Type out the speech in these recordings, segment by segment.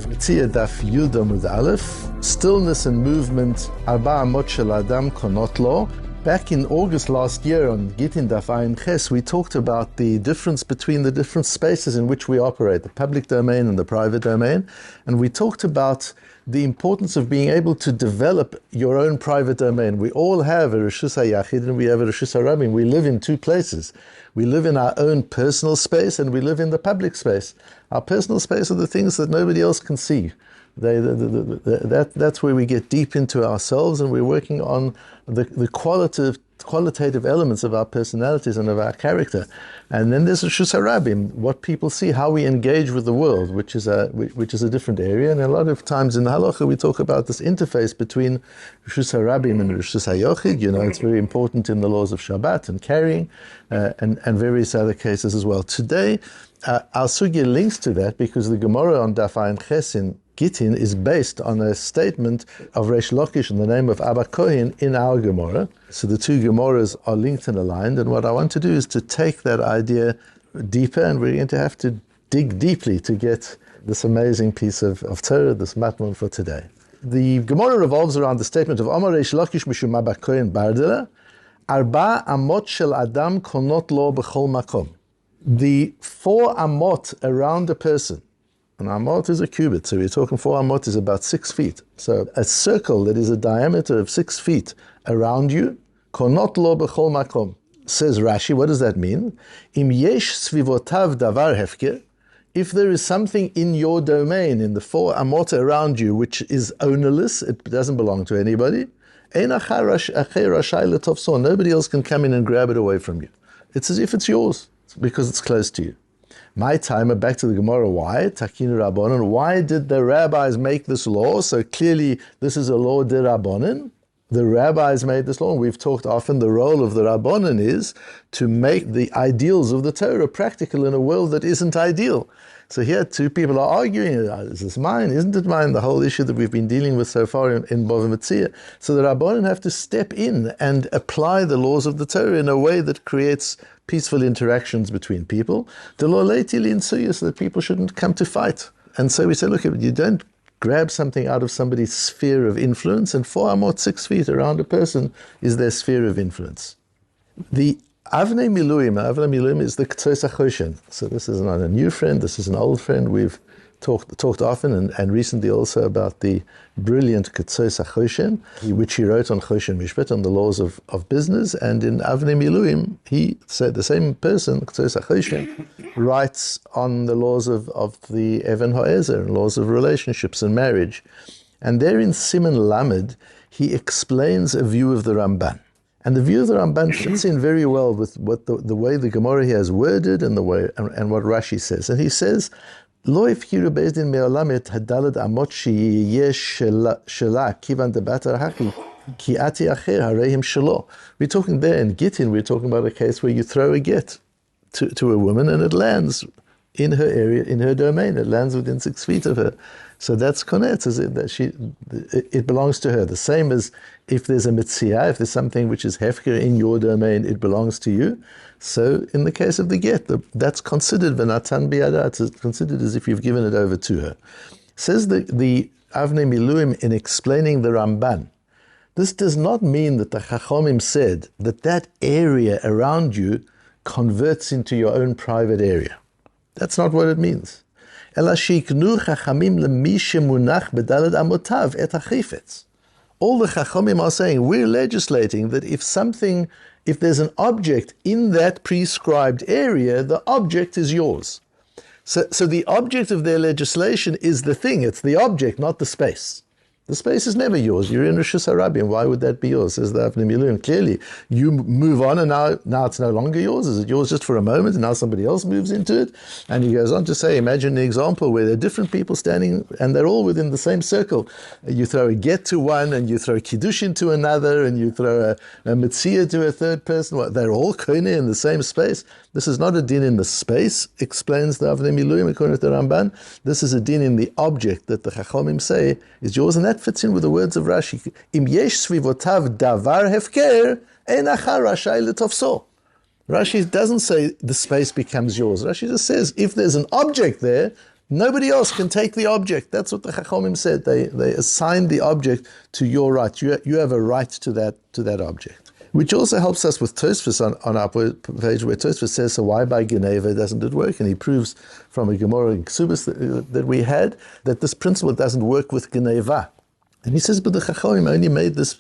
Metzia Daf Yomi Bava Metzia, Stillness and Movement, ארבע אמות של האדם קונות לו. Back in August last year on Gittin Daf Ayin Ches, we talked about the difference between the different spaces in which we operate, the public domain and the private domain. And we talked about the importance of being able to develop your own private domain. We all have a Reshus HaYachid and we have a Reshus HaRabim. We live in two places. We live in our own personal space and we live in the public space. Our personal space are the things that nobody else can see. That's where we get deep into ourselves, and we're working on the qualitative elements of our personalities and of our character. And then there's Reshus HaRabim, what people see, how we engage with the world, which is a different area. And a lot of times in the halacha we talk about this interface between Reshus HaRabim and Reshus HaYachid. You know, it's very important in the laws of Shabbat and carrying, and various other cases as well. Today, our sugya links to that because the Gemara on Daf Ayin Ches in Gittin is based on a statement of Reish Lakish in the name of Abba Kohen in our Gemara. So the two Gemaras are linked and aligned, and what I want to do is to take that idea deeper, and we're going to have to dig deeply to get this amazing piece of Torah, this Matmonim for today. The Gemara revolves around the statement of Amar Reish Lakish Mishum Abba Kohen Bardela, Arba amot shel Adam konot lo b'chol makom. The 4 amot around a person. An amot is a cubit, so we're talking 4 amot is about 6 feet. So a circle that is a diameter of 6 feet around you, konot lo b'chol makom. Says Rashi, what does that mean? Im yesh svivotav davar hefker. If there is something in your domain, in the 4 amot around you, which is ownerless, it doesn't belong to anybody, nobody else can come in and grab it away from you. It's as if it's yours, because it's close to you. My time, back to the Gemara, why? Takinu Rabbanan. Why did the rabbis make this law? So clearly this is a law de Rabbanan. The rabbis made this law, and we've talked often the role of the Rabbanan is to make the ideals of the Torah practical in a world that isn't ideal. So here two people are arguing, is this mine, isn't it mine? The whole issue that we've been dealing with so far in Bava Metzia. So the Rabbanan have to step in and apply the laws of the Torah in a way that creates peaceful interactions between people. The law lately in so that people shouldn't come to fight. And so we say, look, you don't grab something out of somebody's sphere of influence, and 4 amot 6 feet around a person is their sphere of influence. The Avnei Miluim is the K'tzos HaChoshen. So this is not a new friend, this is an old friend. We've talked often and recently also about the brilliant K'tzos HaChoshen, which he wrote on Choshen Mishpat, on the laws of business. And in Avnei Miluim, he said the same person, K'tzos HaChoshen, writes on the laws of the Even Ha'ezer, and laws of relationships and marriage. And there in Siman Lamed, he explains a view of the Ramban. And the view of the Ramban fits in very well with what the way the Gemara here has worded and the way and what Rashi says. And he says, Lo ifkiru bezdin me'olam et hadalad amot sheyeh shela kivan debatar haki ki ati acher harehim shelo. We're talking there in Gittin, we're talking about a case where you throw a get to a woman and it lands in her area, in her domain. It lands within 6 feet of her. So that's connect, it belongs to her. The same as if there's a mitzia, if there's something which is hefker in your domain, it belongs to you. So in the case of the get, that's considered v'natan biyada, it's considered as if you've given it over to her. Says the Avnei Miluim in explaining the Ramban, this does not mean that the Chachomim said that area around you converts into your own private area. That's not what it means. All the Chachamim are saying, we're legislating that if there's an object in that prescribed area, the object is yours. So the object of their legislation is the thing, it's the object, not the space. The space is never yours. You're in Reshus HaRabim. Why would that be yours? Says the Avnei Miluim. Clearly, you move on and now it's no longer yours. Is it yours just for a moment and now somebody else moves into it? And he goes on to say, imagine the example where there are different people standing and they're all within the same circle. You throw a get to one and you throw kiddushin to another and you throw a mitzia to a third person. Well, they're all kone in the same space. This is not a din in the space, explains the Avnei Miluim according to the Ramban. This is a din in the object that the Chachomim say is yours, and that fits in with the words of Rashi. Im yesh svivotav davar hefker, ein achar rashai letofso. Rashi doesn't say the space becomes yours. Rashi just says if there's an object there, Nobody else can take the object. That's what the Chachamim said. They assigned the object to your right. You have a right to that object. Which also helps us with Tosfos on our page, where Tosfos says, so why by Geneva doesn't it work? And he proves from a Gemara in Ksubas that we had that this principle doesn't work with Geneva. And he says, but the Chachamim only made this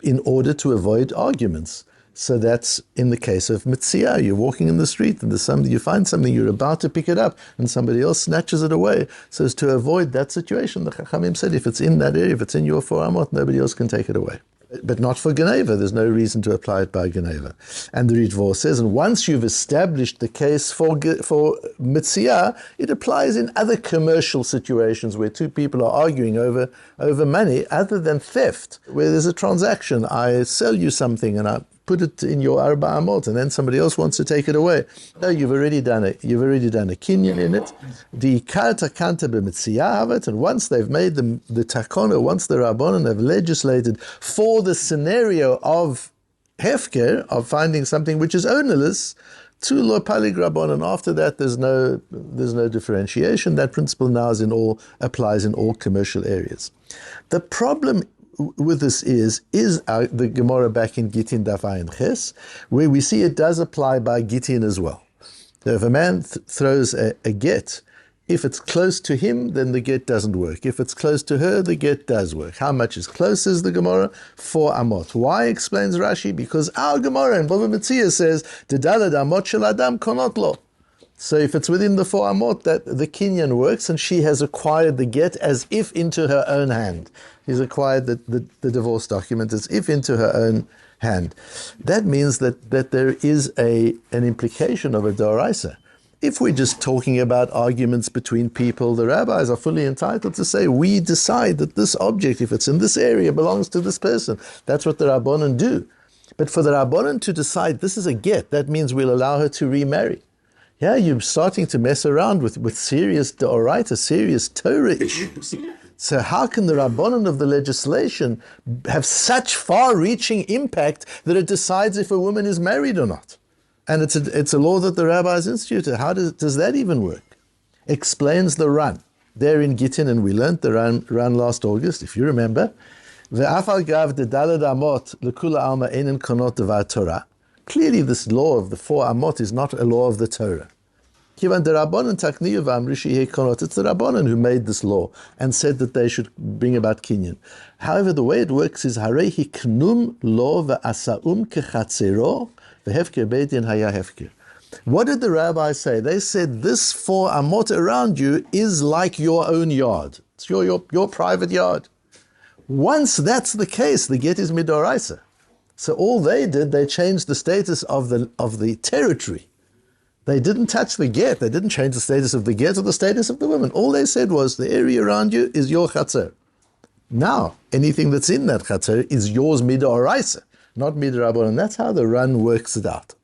in order to avoid arguments. So that's in the case of Metzia. You're walking in the street and you find something, you're about to pick it up, and somebody else snatches it away. So as to avoid that situation, the Chachamim said, if it's in that area, if it's in your 4 amot, nobody else can take it away. But not for Geneva. There's no reason to apply it by Geneva. And the Ritvo says, and once you've established the case for Metzia, it applies in other commercial situations where two people are arguing over money, other than theft, where there's a transaction. I sell you something and I put it in your Arba Amot, and then somebody else wants to take it away. No, you've already done a kinyan in it. The Ikar Takanta b'Metzia have it, and once they've made the takona, once the Rabbanon have legislated for the scenario of hefker, of finding something which is ownerless, to lo palig Rabbanon. After that, there's no differentiation. That principle now applies in all commercial areas. The problem with this is the Gemara back in Gittin Daf Ayin Ches, where we see it does apply by Gittin as well. So if a man throws a get, if it's close to him, then the get doesn't work. If it's close to her, the get does work. How much is close, is the Gemara? 4 amot. Why, explains Rashi? Because our Gemara in Bava Metzia says, Dedalad amot shel adam konot lo. So if it's within the 4 amot, that the kinyan works, and she has acquired the get as if into her own hand. She's acquired the divorce document as if into her own hand. That means that there is an implication of a doraisa. If we're just talking about arguments between people, the rabbis are fully entitled to say, we decide that this object, if it's in this area, belongs to this person. That's what the Rabbanon do. But for the Rabbanon to decide this is a get, that means we'll allow her to remarry. Yeah, you're starting to mess around with serious doraita, serious Torah issues. So how can the Rabbanon of the legislation have such far-reaching impact that it decides if a woman is married or not? And it's a law that the rabbis instituted. How does that even work? Explains the Ran. There in Gittin, and we learned the Ran last August, if you remember. Ve'afal gav de dalad amot lekula alma einin konot devar Torah. Clearly this law of the 4 amot is not a law of the Torah. It's the Rabbanon who made this law and said that they should bring about kinyan. However, the way it works is harehi knum lo ve'asaum kechatzero vehefker beidin haya hefker. What did the rabbis say? They said this 4 amot around you is like your own yard. It's your private yard. Once that's the case, the get is midoraisa. So all they did, they changed the status of the territory. They didn't touch the get. They didn't change the status of the get or the status of the woman. All they said was, the area around you is your chatzar. Now, anything that's in that chatzar is yours midoraisa, not midrabbanan. And that's how the Ran works it out.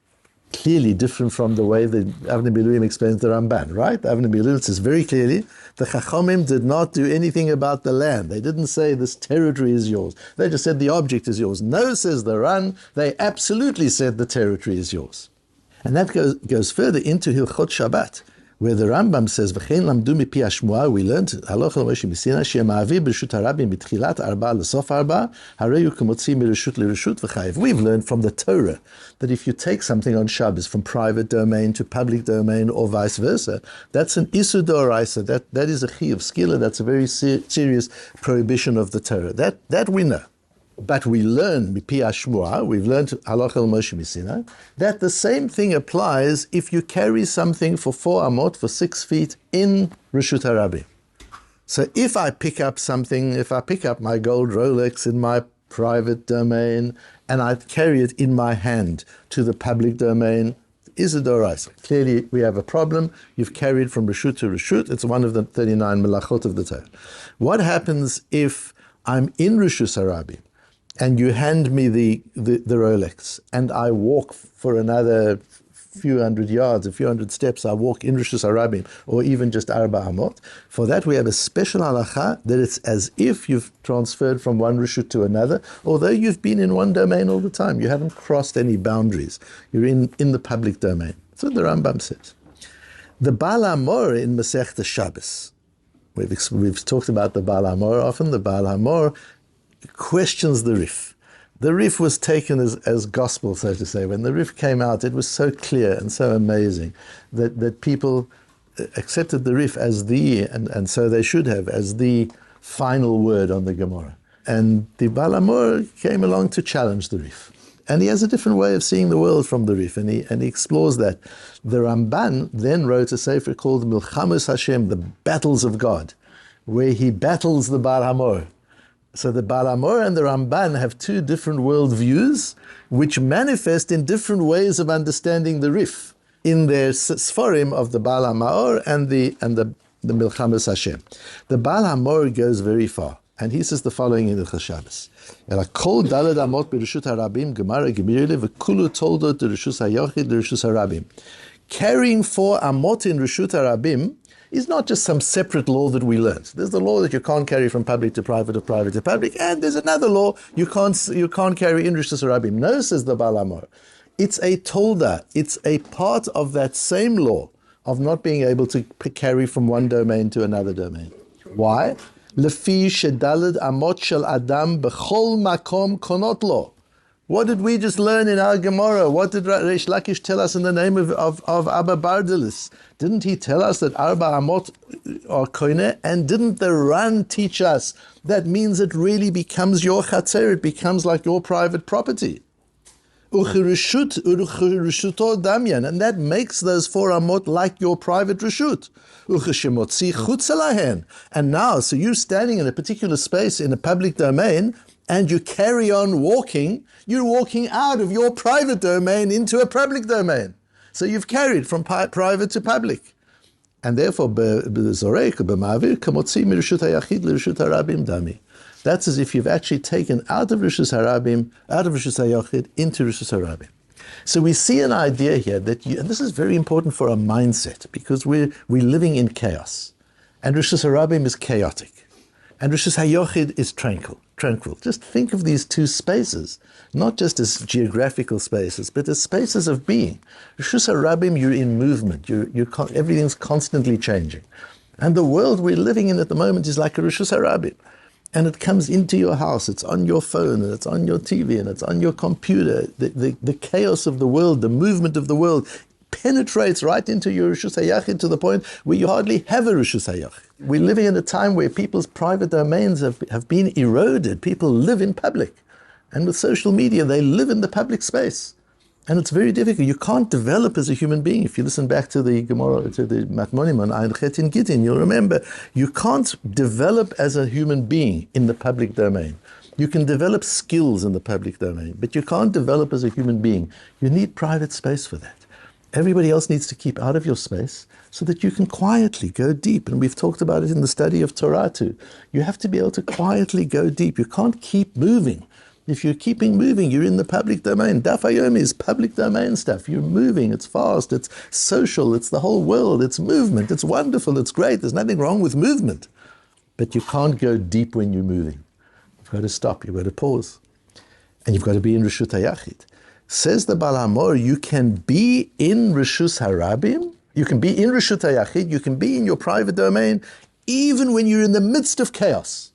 Clearly different from the way the Avnei Miluim explains the Ramban, right? The Avnei Miluim says very clearly, the Chachamim did not do anything about the land. They didn't say this territory is yours. They just said the object is yours. No, says the Ran, they absolutely said the territory is yours. And that goes further into Hilchot Shabbat, where the Rambam says, "V'chein lamdu mipi hashmuah." We learned halacha l'Moshe Misina she'ma'avir b'reshut harabim b'tchilat arba l'sof arba hareyu k'motzi mireshut l'reshut v'chayev. We've learned from the Torah that if you take something on Shabbos from private domain to public domain or vice versa, that's an isur d'oraisa. That is a chiyuv skila. That's a very serious prohibition of the Torah. That we know. But we learn, mipi hashmuah, we've learned halacha l'Moshe Misina, that the same thing applies if you carry something for 4 amot, for 6 feet, in Reshut HaRabim. So if I pick up something, if I pick up my gold Rolex in my private domain, and I carry it in my hand to the public domain, is a doraisa. Clearly we have a problem. You've carried from Reshut to Reshut. It's one of the 39 melachot of the Torah. What happens if I'm in Reshut HaRabim, and you hand me the Rolex, and I walk for another few hundred yards, a few hundred steps, I walk in Reshus HaRabim, or even just Arba Amot? For that we have a special halacha that it's as if you've transferred from one Reshut to another, although you've been in one domain all the time. You haven't crossed any boundaries. You're in the public domain. That's what the Rambam says. The Baal HaMor in Masechta Shabbos, we've talked about the Baal HaMor often. The Baal HaMor questions the Rif. The Rif was taken as gospel, so to say. When the Rif came out, it was so clear and so amazing that people accepted the Rif as and so they should have, as the final word on the Gemara. And the Baal HaMor came along to challenge the Rif. And he has a different way of seeing the world from the Rif, and he explores that. The Ramban then wrote a sefer called Milchamus Hashem, the Battles of God, where he battles the Baal HaMor. So the Baal HaMor and the Ramban have two different worldviews, which manifest in different ways of understanding the Rif in their Sforim of the Baal HaMor and the Milchamus Hashem. The Baal HaMor goes very far. And he says the following in the Shabbos. Kol daled amot b'reshut harabim gemara gemirle v'kulu toldot d'reshus hayochid d'reshus harabim. Carrying 4 amot in reshut harabim is not just some separate law that we learned. There's the law that you can't carry from public to private or private to public, and there's another law you can't carry in reshus harabim. No, says the Baal HaMor. It's a tolda. It's a part of that same law of not being able to carry from one domain to another domain. Why? Lefi shedaled amot shel adam b'chol makom konot lo. What did we just learn in our Gemara? What did Reish Lakish tell us in the name of Abba Bardelis? Didn't he tell us that arba amot are koine? And didn't the Ran teach us that means it really becomes your chatzer, it becomes like your private property? Uchirishut urushuto damyan, and that makes those 4 amot like your private reshut. Uchishemotzi chutzalahen, and now, so you're standing in a particular space in a public domain, and you carry on walking. You're walking out of your private domain into a public domain. So you've carried from private to public, and therefore b'zorek b'ma'avir kamotzi mireshut hayachid l'reshut harabim dami. That's as if you've actually taken out of Rishus Harabim, out of Rishus Hayochid, into Rishus Harabim. So we see an idea here and this is very important for our mindset, because we're living in chaos. And Rishus Harabim is chaotic. And Rishus Hayochid is tranquil. Just think of these two spaces, not just as geographical spaces, but as spaces of being. Rishus Harabim, you're in movement. Everything's constantly changing. And the world we're living in at the moment is like a Rishus Harabim. And it comes into your house, it's on your phone, and it's on your TV, and it's on your computer. The chaos of the world, the movement of the world, penetrates right into your Rishus HaYachid to the point where you hardly have a Rishus HaYachid. We're living in a time where people's private domains have been eroded. People live in public. And with social media, they live in the public space. And it's very difficult. You can't develop as a human being. If you listen back to the Gemara, to the Matmonim on Ein Chet in Gittin, you'll remember, you can't develop as a human being in the public domain. You can develop skills in the public domain, but you can't develop as a human being. You need private space for that. Everybody else needs to keep out of your space so that you can quietly go deep. And we've talked about it in the study of Torah too. You have to be able to quietly go deep. You can't keep moving. If you're keeping moving, you're in the public domain. Daf Yomi is public domain stuff. You're moving, it's fast, it's social, it's the whole world, it's movement, it's wonderful, it's great. There's nothing wrong with movement. But you can't go deep when you're moving. You've got to stop, you've got to pause. And you've got to be in Reshut HaYachid. Says the Baal HaMor, you can be in Reshus Harabim, you can be in Reshut HaYachid, you can be in your private domain, even when you're in the midst of chaos.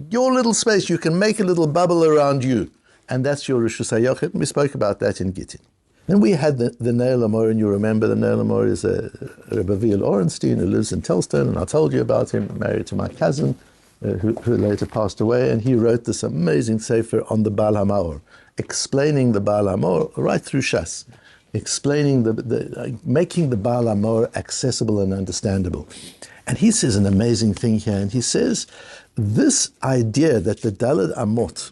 Your little space, you can make a little bubble around you. And that's your Reshus HaYachid. We spoke about that in Gittin. Then we had the Neil Amor, and you remember the Neil Amor is a Rabbi of Ohr Ra'anan who lives in Telston, and I told you about him, married to my cousin, who later passed away, and he wrote this amazing sefer on the Baal HaMaor, explaining the Baal HaMaor right through Shas, explaining making the Baal HaMaor accessible and understandable. And he says an amazing thing here, and he says, this idea that the Daled Amot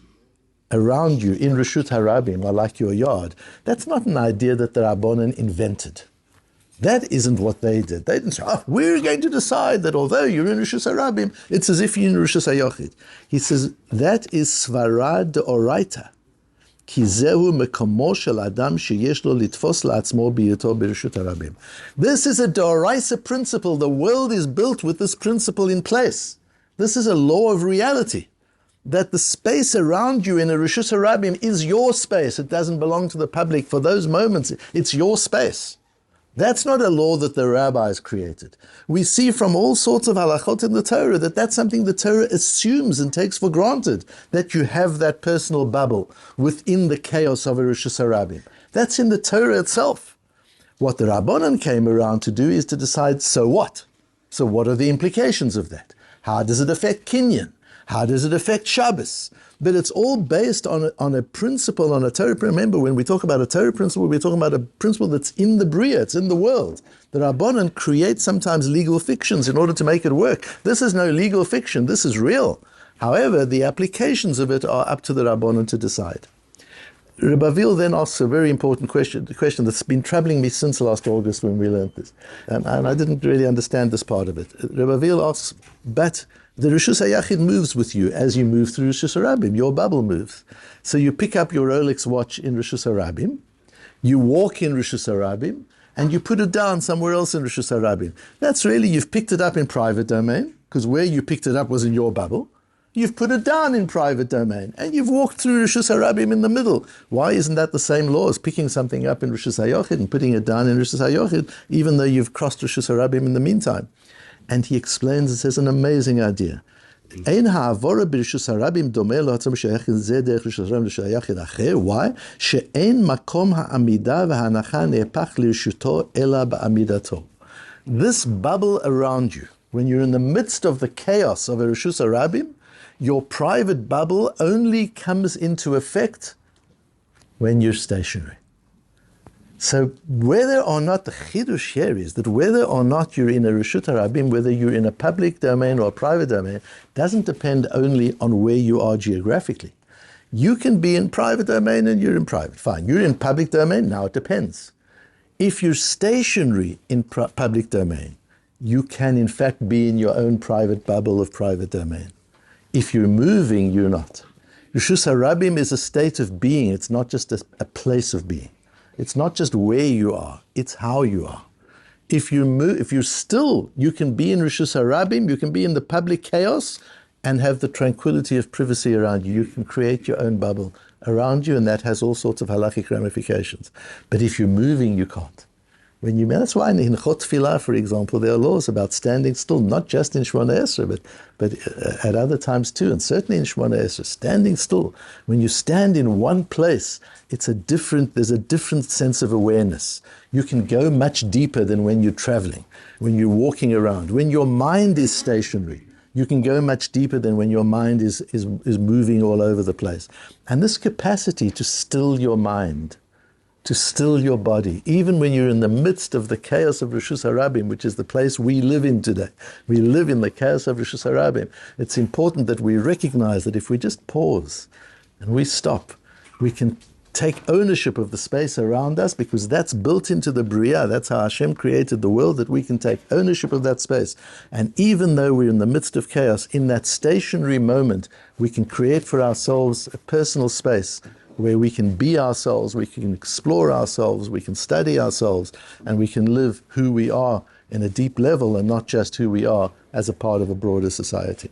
around you in Reshut Harabim are like your yard, that's not an idea that the Rabbanan invented. That isn't what they did. They didn't say, we're going to decide that although you're in Reshus Harabim, it's as if you're in Reshus HaYachid. He says, that is Svarad Deoraita. Ki zehu mekomo shel adam sheyesh lo litfos la'atzmo b'yito b'Reshut Harabim. This is a Deoraisa principle. The world is built with this principle in place. This is a law of reality, that the space around you in a Reshus Harabim is your space. It doesn't belong to the public. For those moments, it's your space. That's not a law that the rabbis created. We see from all sorts of halachot in the Torah that that's something the Torah assumes and takes for granted, that you have that personal bubble within the chaos of a Rishus HaRabim. That's in the Torah itself. What the Rabbanan came around to do is to decide, so what? So what are the implications of that? How does it affect Kinyan? How does it affect Shabbos? But it's all based on a principle, on a Torah. Remember, when we talk about a Torah principle, we're talking about a principle that's in the Bria, it's in the world. The Rabbanan create sometimes legal fictions in order to make it work. This is no legal fiction, this is real. However, the applications of it are up to the Rabbanan to decide. Rabbi Avil then asks a very important question, the question that's been troubling me since last August when we learned this. And I didn't really understand this part of it. Rabbi Avil asks, but the Rishus HaYachid moves with you as you move through Rishus HaRabim. Your bubble moves. So you pick up your Rolex watch in Rishus HaRabim, you walk in Rishus HaRabim, and you put it down somewhere else in Rishus HaRabim. That's really, you've picked it up in private domain, because where you picked it up was in your bubble. You've put it down in private domain, and you've walked through Rishus HaRabim in the middle. Why isn't that the same law as picking something up in Rishus HaYachid and putting it down in Rishus HaYachid, even though you've crossed Rishus HaRabim in the meantime? And he explains, it says an amazing idea. Why? This bubble around you, when you're in the midst of the chaos of a Rishus HaRabim, your private bubble only comes into effect when you're stationary. So whether or not, the chidush here is that whether or not you're in a Rishut HaRabim, whether you're in a public domain or a private domain, doesn't depend only on where you are geographically. You can be in private domain and you're in private. Fine. You're in public domain, now it depends. If you're stationary in public domain, you can in fact be in your own private bubble of private domain. If you're moving, you're not. Rishus HaRabim is a state of being. It's not just a place of being. It's not just where you are, it's how you are. If you move, if you're still, you can be in Rishus HaRabim, you can be in the public chaos and have the tranquility of privacy around you. You can create your own bubble around you, and that has all sorts of halachic ramifications. But if you're moving, you can't. That's why in Chot Tfilah, for example, there are laws about standing still, not just in Shemona Esrei, but at other times too, and certainly in Shemona Esrei, standing still. When you stand in one place, there's a different sense of awareness. You can go much deeper than when you're traveling, when you're walking around. When your mind is stationary, you can go much deeper than when your mind is moving all over the place. And this capacity to still your mind, to still your body, even when you're in the midst of the chaos of Rishus HaRabim, which is the place we live in today. We live in the chaos of Rishus HaRabim. It's important that we recognize that if we just pause and we stop, we can take ownership of the space around us, because that's built into the Bria. That's how Hashem created the world, that we can take ownership of that space. And even though we're in the midst of chaos, in that stationary moment, we can create for ourselves a personal space where we can be ourselves, we can explore ourselves, we can study ourselves, and we can live who we are in a deep level and not just who we are as a part of a broader society.